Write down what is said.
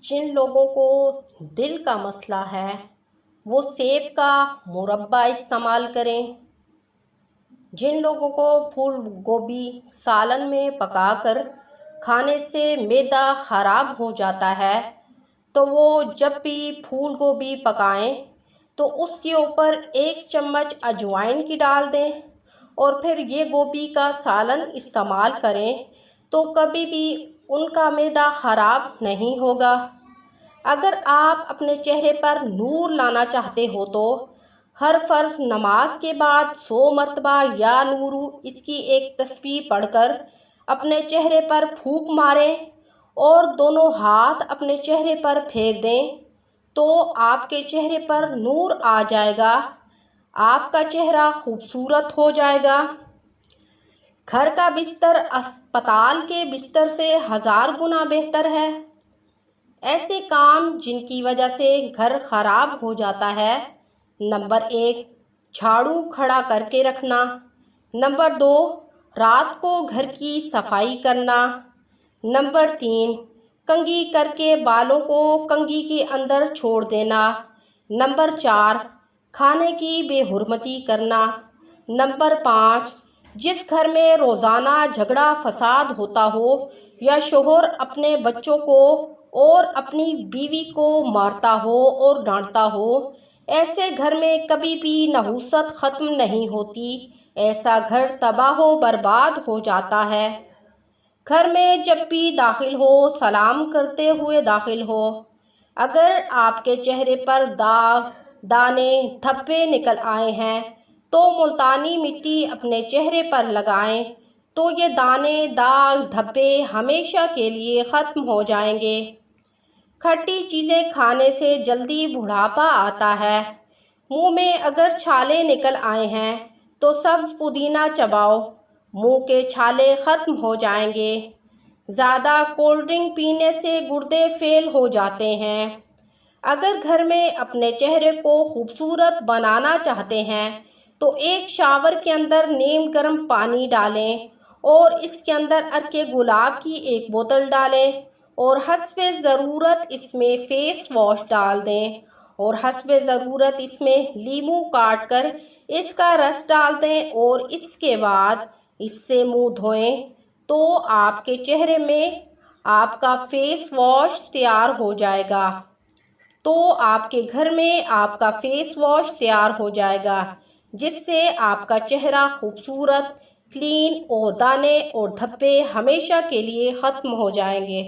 जिन लोगों को दिल का मसला है वो सेब का मुरब्बा इस्तेमाल करें। जिन लोगों को फूल गोभी सालन में पकाकर खाने से मैदा ख़राब हो जाता है तो वो जब भी फूल गोभी पकाएं तो उसके ऊपर 1 चम्मच अजवाइन की डाल दें और फिर ये गोभी का सालन इस्तेमाल करें तो कभी भी उनका मैदा ख़राब नहीं होगा। अगर आप अपने चेहरे पर नूर लाना चाहते हो तो हर फ़र्ज़ नमाज के बाद 100 मरतबा या नूरू इसकी एक तस्बीह पढ़कर अपने चेहरे पर फूंक मारें और दोनों हाथ अपने चेहरे पर फेर दें तो आपके चेहरे पर नूर आ जाएगा, आपका चेहरा खूबसूरत हो जाएगा। घर का बिस्तर अस्पताल के बिस्तर से 1000 गुना बेहतर है। ऐसे काम जिनकी वजह से घर ख़राब हो जाता है, नंबर 1 झाड़ू खड़ा करके रखना, नंबर 2 रात को घर की सफाई करना, नंबर 3 कंघी करके बालों को कंघी के अंदर छोड़ देना, नंबर 4 खाने की बेहुरमती करना, नंबर 5 जिस घर में रोज़ाना झगड़ा फसाद होता हो या शोहर अपने बच्चों को और अपनी बीवी को मारता हो और डांटता हो, ऐसे घर में कभी भी नहुसत ख़त्म नहीं होती, ऐसा घर तबाह बर्बाद हो जाता है। घर में जब भी दाखिल हो सलाम करते हुए दाखिल हो। अगर आपके चेहरे पर दाग दाने धब्बे निकल आए हैं तो मुल्तानी मिट्टी अपने चेहरे पर लगाएं तो ये दाने दाग धब्बे हमेशा के लिए ख़त्म हो जाएंगे। खट्टी चीज़ें खाने से जल्दी बुढ़ापा आता है। मुंह में अगर छाले निकल आए हैं तो सब्ज़ पुदीना चबाओ, मुंह के छाले ख़त्म हो जाएंगे। ज़्यादा कोल्ड ड्रिंक पीने से गुर्दे फेल हो जाते हैं। अगर घर में अपने चेहरे को खूबसूरत बनाना चाहते हैं तो एक शावर के अंदर नीम गर्म पानी डालें और इसके अंदर अर्के गुलाब की एक बोतल डालें और हस्बे ज़रूरत इसमें फ़ेस वॉश डाल दें और हस्बे ज़रूरत इसमें लीमू काट कर इसका रस डाल दें और इसके बाद इससे मुंह धोएं तो आपके चेहरे में आपका फ़ेस वॉश तैयार हो जाएगा। तो आपके घर में आपका फ़ेस वॉश तैयार हो जाएगा जिससे आपका चेहरा खूबसूरत, क्लीन और दाने और धब्बे हमेशा के लिए ख़त्म हो जाएंगे।